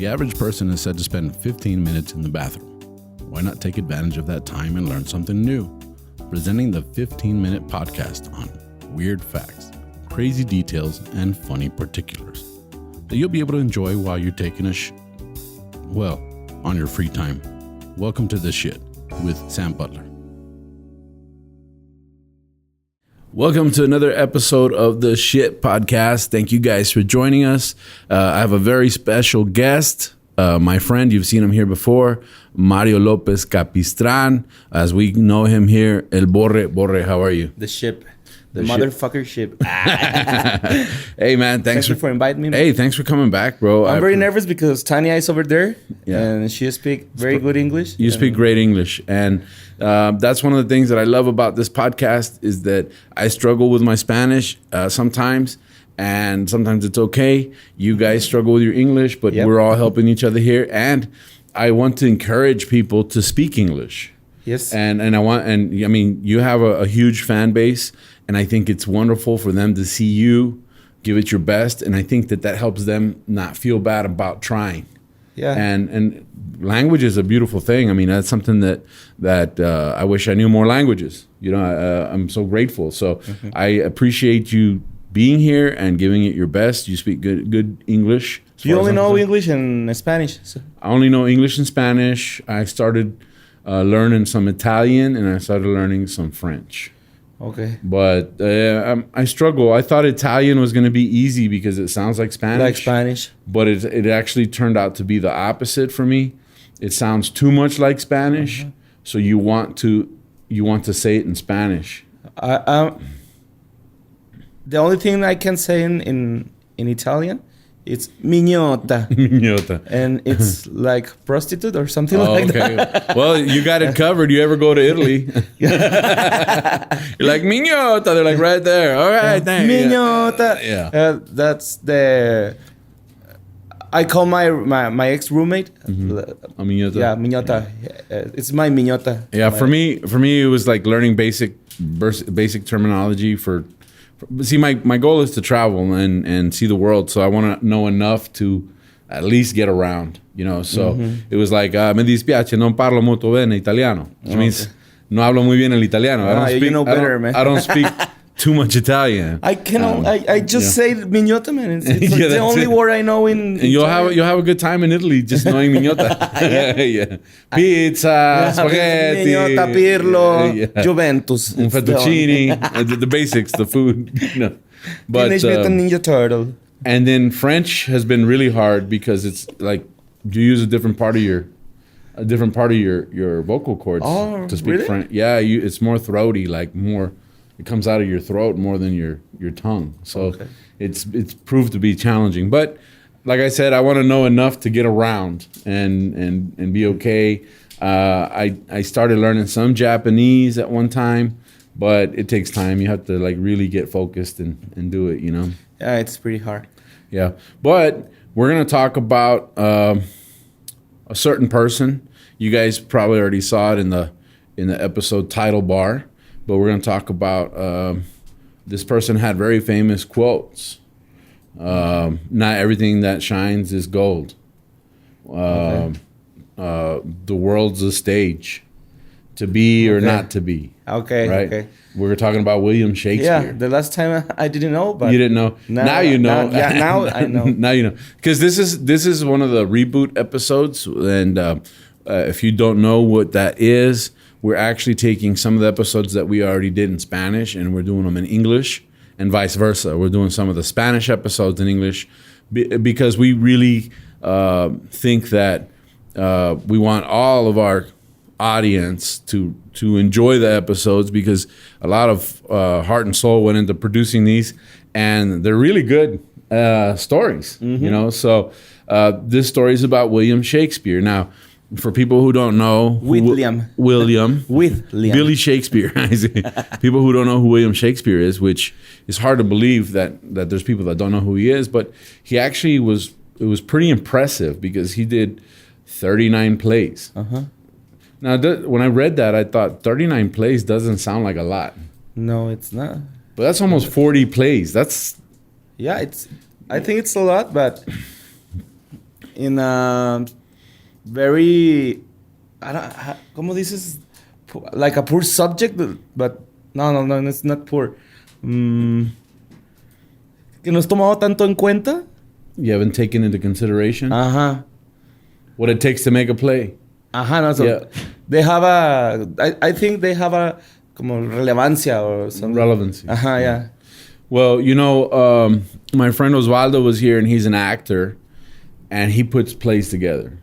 The average person is said to spend 15 minutes in the bathroom. Why not take advantage of that time and learn something new? Presenting the 15-minute podcast on weird facts, crazy details, and funny particulars that you'll be able to enjoy while you're taking a on your free time. Welcome to The Shit with Sam Butler. Welcome to another episode of The Shit Podcast. Thank you guys for joining us. I have a very special guest, my friend. You've seen him here before, Mario Lopez Capistran, as we know him here. El Borre. Borre, how are you? The ship. The motherfucker ship. Hey, man. Thanks for inviting me. Hey, thanks for coming back, bro. I'm very nervous because Tanya is over there, and she speaks very good English. You speak great English, and that's one of the things that I love about this podcast is that I struggle with my Spanish sometimes, and sometimes it's okay. You guys struggle with your English, but we're all helping each other here, and I want to encourage people to speak English. Yes, and I mean, you have a huge fan base. And I think it's wonderful for them to see you give it your best. And I think that helps them not feel bad about trying. Yeah. And language is a beautiful thing. I mean, that's something that I wish I knew more languages. You know, I'm so grateful. So I appreciate you being here and giving it your best. You speak good English. You only know English and Spanish. So. I only know English and Spanish. I started learning some Italian and I started learning some French. Okay. But I struggle. I thought Italian was going to be easy because it sounds like Spanish. Like Spanish. But it actually turned out to be the opposite for me. It sounds too much like Spanish, so you want to say it in Spanish. The only thing I can say in Italian, it's mignota. Mignota. And it's like prostitute or something like that. Well, you got it covered. You ever go to Italy? You're like, mignota. They're like right there. All right, thanks. Mignota. Yeah. That's the... I call my ex-roommate. A mignota? Yeah, mignota. It's my mignota. Yeah, for me, it was like learning basic terminology for... See, my goal is to travel and see the world, so I want to know enough to at least get around, you know. So it was like, me dispiace, non parlo molto bene italiano. Which means, no hablo muy bien el italiano. I don't speak too much Italian. I cannot. I just say mignota, man. It's like the only word I know in. And you'll have a good time in Italy just knowing mignota. Yeah. Pizza, spaghetti, mignota, pirlo, Juventus, un fettuccine, the basics, the food. No. But Teenage Mutant Ninja Turtle. And then French has been really hard because it's like you use a different part of your vocal cords to speak really? French. Yeah, it's more throaty, like more. It comes out of your throat more than your tongue. So it's proved to be challenging. But like I said, I want to know enough to get around and be okay. I started learning some Japanese at one time, but it takes time. You have to like really get focused and do it, you know? Yeah, it's pretty hard. Yeah. But we're going to talk about a certain person. You guys probably already saw it in the episode title bar. But we're going to talk about this person had very famous quotes. Not everything that shines is gold. The world's a stage. To be or not to be. Okay. Right? Okay. We're talking about William Shakespeare. Yeah, the last time I didn't know, but you didn't know. Now you know. Now I know. Now you know. Because this is one of the reboot episodes, and if you don't know what that is, we're actually taking some of the episodes that we already did in Spanish and we're doing them in English and vice versa. We're doing some of the Spanish episodes in English because we really think that we want all of our audience to enjoy the episodes because a lot of heart and soul went into producing these and they're really good stories, you know. So this story is about William Shakespeare. Now, for people who don't know, William, Billy Shakespeare. People who don't know who William Shakespeare is, which is hard to believe that there's people that don't know who he is, but he actually was. It was pretty impressive because he did 39 plays. Now, when I read that, I thought 39 plays doesn't sound like a lot. No, it's not. But that's almost 40 plays. That's I think it's a lot, but in a very, ¿cómo dices? Like a poor subject, but no, it's not poor. Que no es tomado tanto en cuenta. You haven't taken into consideration what it takes to make a play. No, so they have I think they have a como relevancia or something. Relevancy. Yeah. Well, you know, my friend Osvaldo was here, and he's an actor, and he puts plays together.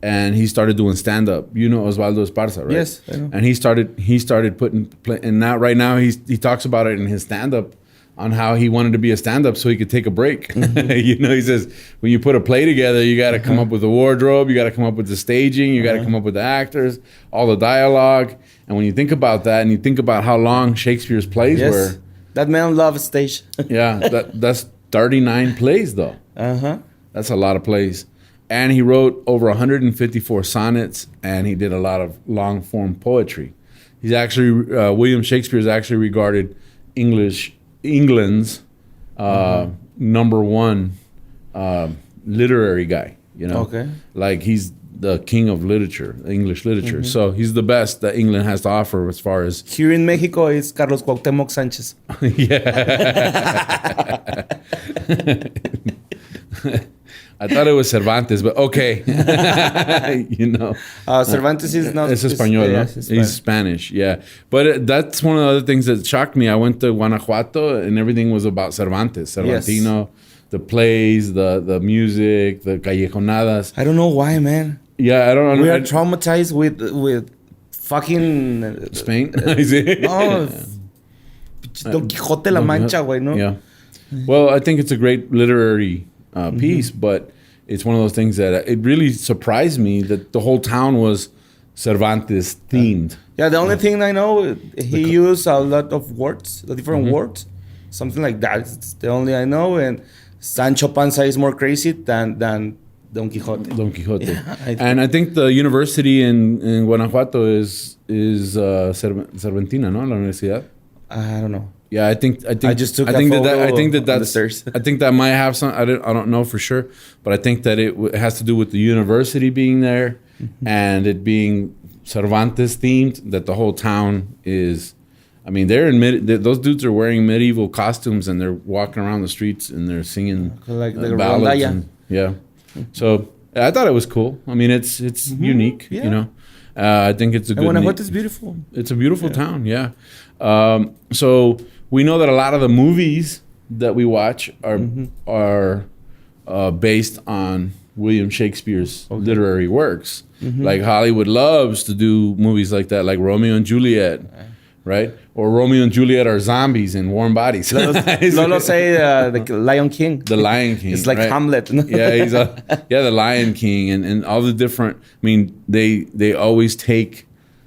And he started doing stand-up. You know Osvaldo Esparza, right? Yes, I know. And he started putting and now right now he talks about it in his stand-up on how he wanted to be a stand-up so he could take a break. You know, he says when you put a play together, you got to come up with the wardrobe, you got to come up with the staging, you got to come up with the actors, all the dialogue. And when you think about that, and you think about how long Shakespeare's plays were, that man loves stage. that's 39 plays though. That's a lot of plays. And he wrote over 154 sonnets, and he did a lot of long-form poetry. He's actually William Shakespeare is actually regarded England's number one literary guy. You know, like he's the king of literature, English literature. So he's the best that England has to offer as far as here in Mexico. It's Carlos Cuauhtémoc Sánchez. I thought it was Cervantes, but okay. You know. Cervantes is not... It's Espanol, no? He's Spanish, yeah. But that's one of the other things that shocked me. I went to Guanajuato, and everything was about Cervantes. Cervantino, the plays, the music, the callejonadas. I don't know why, man. Yeah, I don't know. We are traumatized with fucking... Spain? No. Don Quixote La Mancha, güey, no? Yeah. Well, I think it's a great literary... piece, but it's one of those things that it really surprised me that the whole town was Cervantes themed. Yeah, the only thing I know, he used a lot of words, the different words, something like that. It's the only I know. And Sancho Panza is more crazy than Don Quixote. Don Quixote. Yeah, and I think the university in Guanajuato is Cervantina, no? La universidad. I don't know. Yeah, I think I just took. I think that might have some. I don't know for sure, but I think that it has to do with the university being there and it being Cervantes themed. That the whole town is. I mean, those dudes are wearing medieval costumes and they're walking around the streets and they're singing like ballads. Yeah, so I thought it was cool. I mean, it's unique. Yeah. You know, I think it's a good. And Guanajuato is beautiful. It's a beautiful town. Yeah. So we know that a lot of the movies that we watch are based on William Shakespeare's literary works. Like Hollywood loves to do movies like that, like Romeo and Juliet, right? Or Romeo and Juliet are zombies in warm bodies. Lolo say the Lion King. The Lion King. It's like Hamlet. Yeah, the Lion King and all the different. I mean, they always take,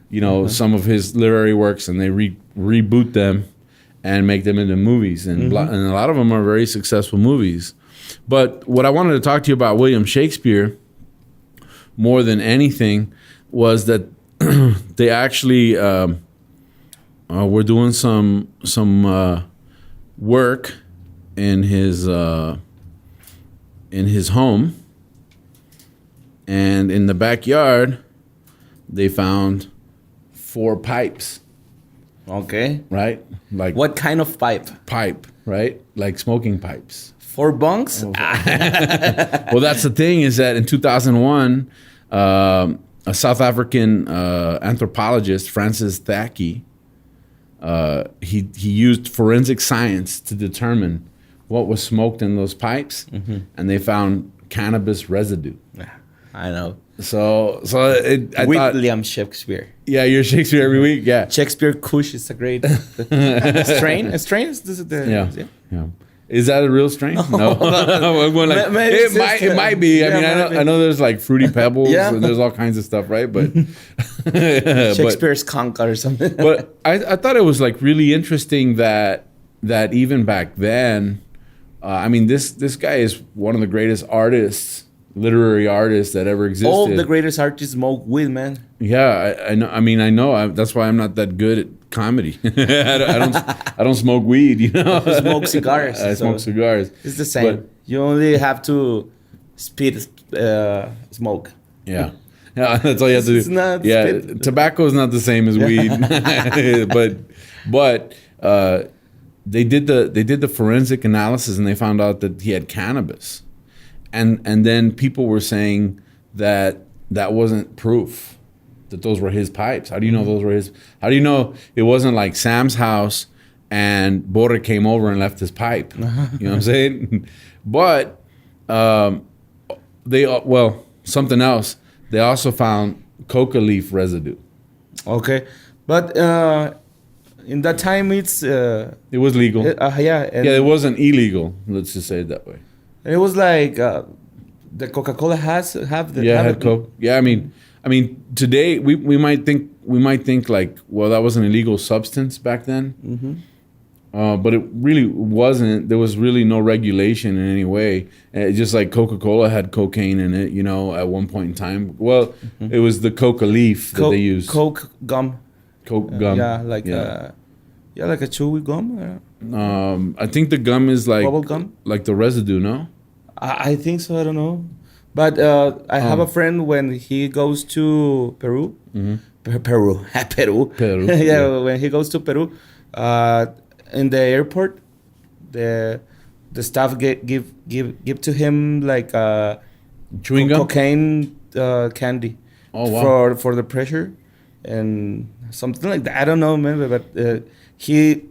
you know, some of his literary works and they reboot them and make them into movies. And a lot of them are very successful movies. But what I wanted to talk to you about William Shakespeare more than anything was that they actually were doing some work in his home, and in the backyard they found 4 pipes. Okay. Right? Like what kind of pipe? Pipe, right? Like smoking pipes. 4 bunks? Well, that's the thing is that in 2001, a South African anthropologist, Francis Thacke, he used forensic science to determine what was smoked in those pipes, and they found cannabis residue. I know. So William Shakespeare. Yeah, you're Shakespeare every week. Yeah, Shakespeare Kush is a great strain. A strain is this yeah. Is that a real strain? No. It might be. I know there's like Fruity Pebbles and there's all kinds of stuff, right? But Shakespeare's Conker or something. But I thought it was like really interesting that even back then, I mean, this guy is one of the greatest literary artists that ever existed. All the greatest artists smoke weed, man. Yeah, I know. I know. That's why I'm not that good at comedy. I don't smoke weed. You know, I smoke cigars. I smoke cigars. It's the same. But you only have to spit smoke. Yeah. Yeah, that's all you have to do. It's not tobacco is not the same as weed, but they did the forensic analysis and they found out that he had cannabis, and then people were saying that wasn't proof that those were his pipes. How do you know those were his? How do you know it wasn't like Sam's house and Borre came over and left his pipe? You know what I'm saying? But something else. They also found coca leaf residue. Okay, but in that time it was legal. It wasn't illegal. Let's just say it that way. It was like the Coca-Cola had Coke. Yeah, I mean today we might think like, well, that was an illegal substance back then. Mm-hmm. But it really wasn't. There was really no regulation in any way. Just like Coca-Cola had cocaine in it, at one point in time. Well, it was the coca leaf that they used. Coke gum. Coke gum. Like a chewy gum. I think the gum is like bubble gum, like the residue. No, I think so. I don't know, but I have a friend when he goes to Peru. Mm-hmm. Peru. Yeah, when he goes to Peru. In the airport, the staff give to him like chewing gum, cocaine candy. Oh wow! For the pressure and something like that. I don't know, man, but he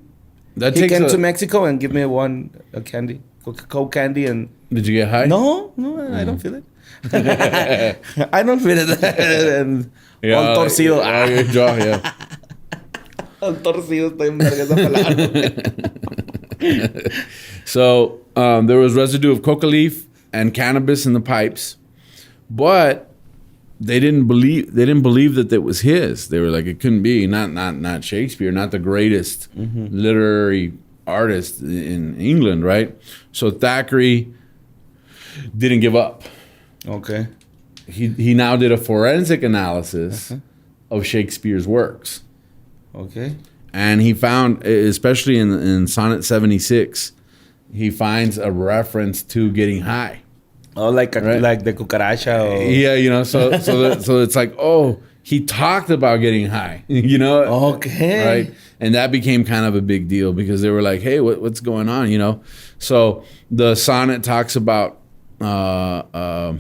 came to Mexico and give me one candy, Coke candy. And did you get high? No, I don't feel it. I don't feel it. And all torcido. Your jaw, yeah. So there was residue of coca leaf and cannabis in the pipes, but they didn't believe that it was his. They were like, it couldn't be. Not Shakespeare, not the greatest literary artist in England, right? So Thackeray didn't give up. Okay. He now did a forensic analysis of Shakespeare's works. Okay. And he found, especially in Sonnet 76, he finds a reference to getting high. Oh, like the cucaracha. Or... Yeah, so it's like, oh, he talked about getting high, Okay. Right? And that became kind of a big deal because they were like, hey, what's going on, So the sonnet talks about, I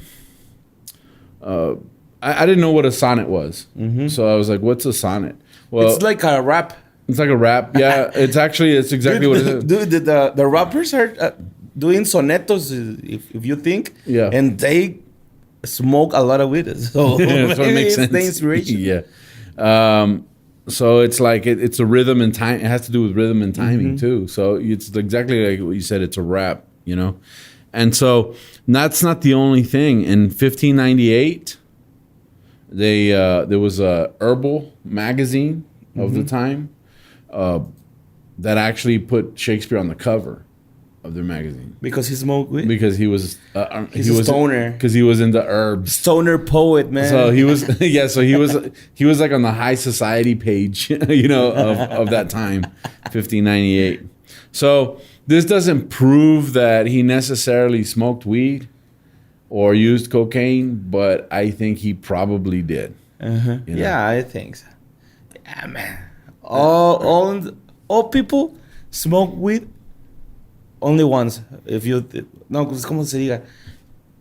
didn't know what a sonnet was. Mm-hmm. So I was like, what's a sonnet? Well, it's like a rap. It's like a rap. Yeah, it's exactly what it is. Dude, the rappers are doing sonetos, if you think. Yeah. And they smoke a lot of weed. So, so it makes sense. The inspiration. Yeah. So it's like it's a rhythm and time. It has to do with rhythm and timing too. So it's exactly like what you said. It's a rap, And so that's not the only thing. In 1598, there was a herbal magazine of the time that actually put Shakespeare on the cover of their magazine because he smoked weed. Because he was he's a stoner. Because he was into herbs. Stoner poet, man. So he was So he was like on the high society page, of that time, 1598. So this doesn't prove that he necessarily smoked weed or used cocaine, but I think he probably did. Yeah, I think so. Yeah, man. All people smoke weed only once. ¿Cómo se diga?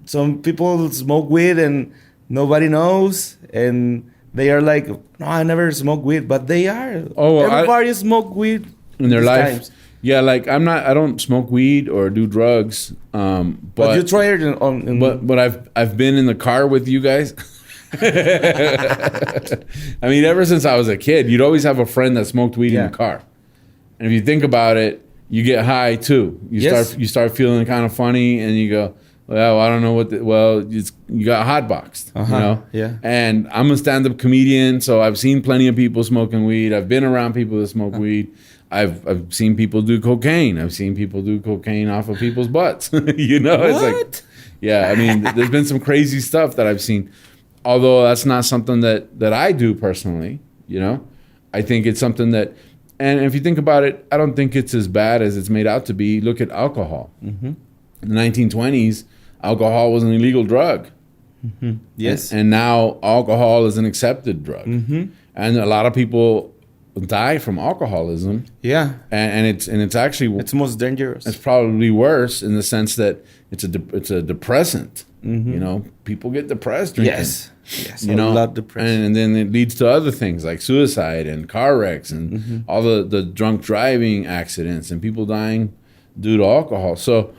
Some people smoke weed and nobody knows, and they are like, no, I never smoke weed, but they are. Oh, well, everybody smoke weed in their life. Times. Yeah, like I don't smoke weed or do drugs. But you try it but I've been in the car with you guys. I mean, ever since I was a kid, you'd always have a friend that smoked weed in the car. And if you think about it, you get high too. You start feeling kind of funny, and you go, well, I don't know what. You got hotboxed, Yeah. And I'm a stand-up comedian, so I've seen plenty of people smoking weed. I've been around people that smoke weed. I've seen people do cocaine. I've seen people do cocaine off of people's butts. It's like, yeah. I mean, there's been some crazy stuff that I've seen. Although that's not something that I do personally, I think it's something that, and if you think about it, I don't think it's as bad as it's made out to be. Look at alcohol. In the 1920s, alcohol was an illegal drug. Yes. And now alcohol is an accepted drug. And a lot of people die from alcoholism. Yeah. And it's actually It's most dangerous. it's probably worse in the sense that it's a depressant. You know, people get depressed drinking. Yes. Yes. You a know, lot depressed. and then it leads to other things like suicide and car wrecks and all the drunk driving accidents and people dying due to alcohol. So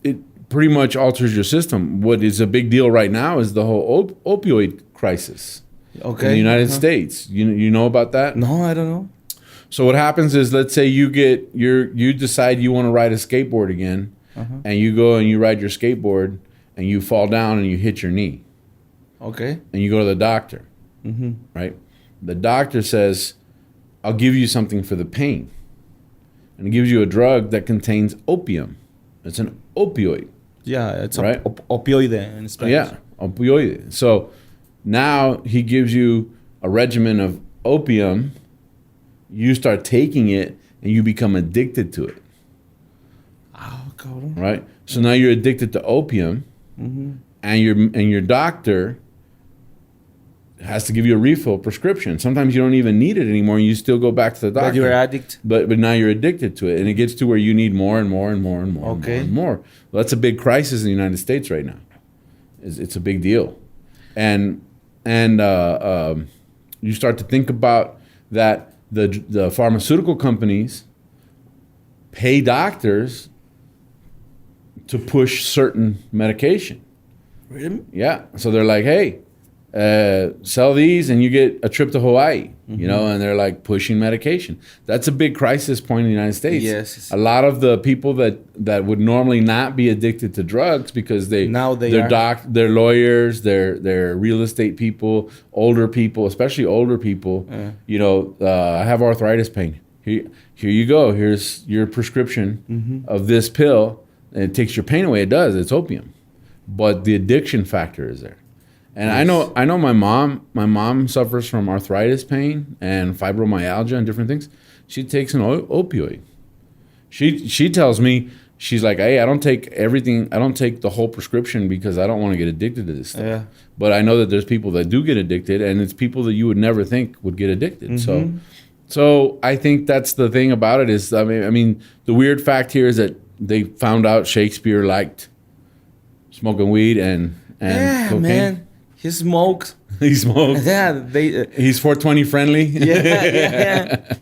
it pretty much alters your system. What is a big deal right now is the whole opioid crisis Okay. in the United States. You know about that? No, I don't know. So what happens is, let's say you decide you want to ride a skateboard again, and you go and you ride your skateboard and you fall down and you hit your knee. Okay. And you go to the doctor, right? The doctor says, I'll give you something for the pain. And it gives you a drug that contains opium. It's an opioid. Yeah, it's Right. opioid in Spanish. Yeah, opioid. So now he gives you a regimen of opium. You start taking it and you become addicted to it, Oh, cabrón. right? So now you're addicted to opium, and your doctor has to give you a refill prescription. Sometimes you don't even need it anymore, and you still go back to the doctor. But you're addict. But now you're addicted to it, and it gets to where you need more and more and more and more Okay. and more. Well, that's a big crisis in the United States right now. It's a big deal, and you start to think about that the pharmaceutical companies pay doctors to push certain medication. Really? Yeah. So they're like, hey, sell these and you get a trip to Hawaii, you know, and they're like pushing medication. That's a big crisis point in the United States. Yes. A lot of the people that would normally not be addicted to drugs because they're lawyers, they're real estate people, older people, especially older people, you know, I have arthritis pain. Here you go. Here's your prescription of this pill. And it takes your pain away. It does. It's opium. But the addiction factor is there. And yes. I know my mom suffers from arthritis pain and fibromyalgia and different things. She takes an opioid. She tells me, she's like, hey, I don't take everything. I don't take the whole prescription because I don't want to get addicted to this stuff. Yeah. But I know that there's people that do get addicted, and it's people that you would never think would get addicted. So I think that's the thing about it is, I mean, the weird fact here is that they found out Shakespeare liked smoking weed and cocaine. Man, he smokes. He smokes. Yeah, he's 420 friendly. Yeah.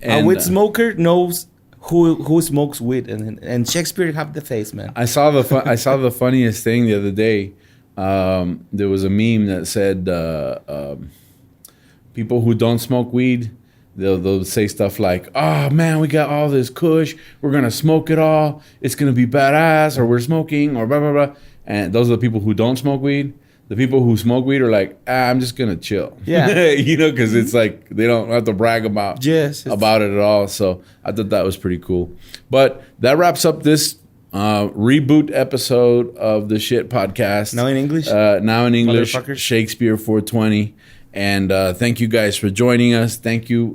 And, a weed smoker knows who smokes weed, and Shakespeare have the face, man. I saw the funniest thing the other day. There was a meme that said people who don't smoke weed, they'll say stuff like, oh man, we got all this kush, we're gonna smoke it all, it's gonna be badass, or we're smoking, or blah blah blah. And those are the people who don't smoke weed. The people who smoke weed are like, I'm just gonna chill. Yeah. You know, because it's like they don't have to brag about it at all. So I thought that was pretty cool. But that wraps up this reboot episode of the Shit Podcast. Now in English? Now in English, Shakespeare 420. And thank you guys for joining us. Thank you,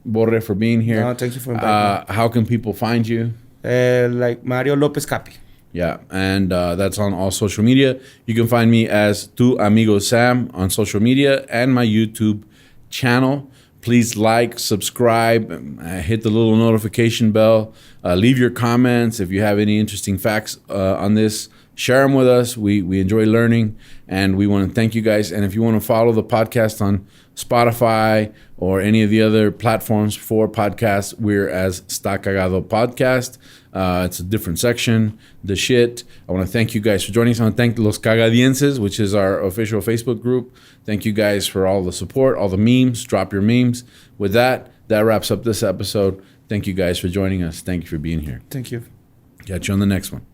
Borre, for being here. No, thank you for inviting me. How can people find you? Like Mario Lopez Capi. Yeah, and that's on all social media. You can find me as Tu Amigo Sam on social media and my YouTube channel. Please like, subscribe, hit the little notification bell. Leave your comments if you have any interesting facts on this. Share them with us. We enjoy learning, and we want to thank you guys. And if you want to follow the podcast on Spotify or any of the other platforms for podcasts, we're as Sta Cagado Podcast. It's a different section, the shit. I want to thank you guys for joining us. I want to thank Los Cagadienses, which is our official Facebook group. Thank you guys for all the support, all the memes. Drop your memes. With that wraps up this episode. Thank you guys for joining us. Thank you for being here. Thank you. Catch you on the next one.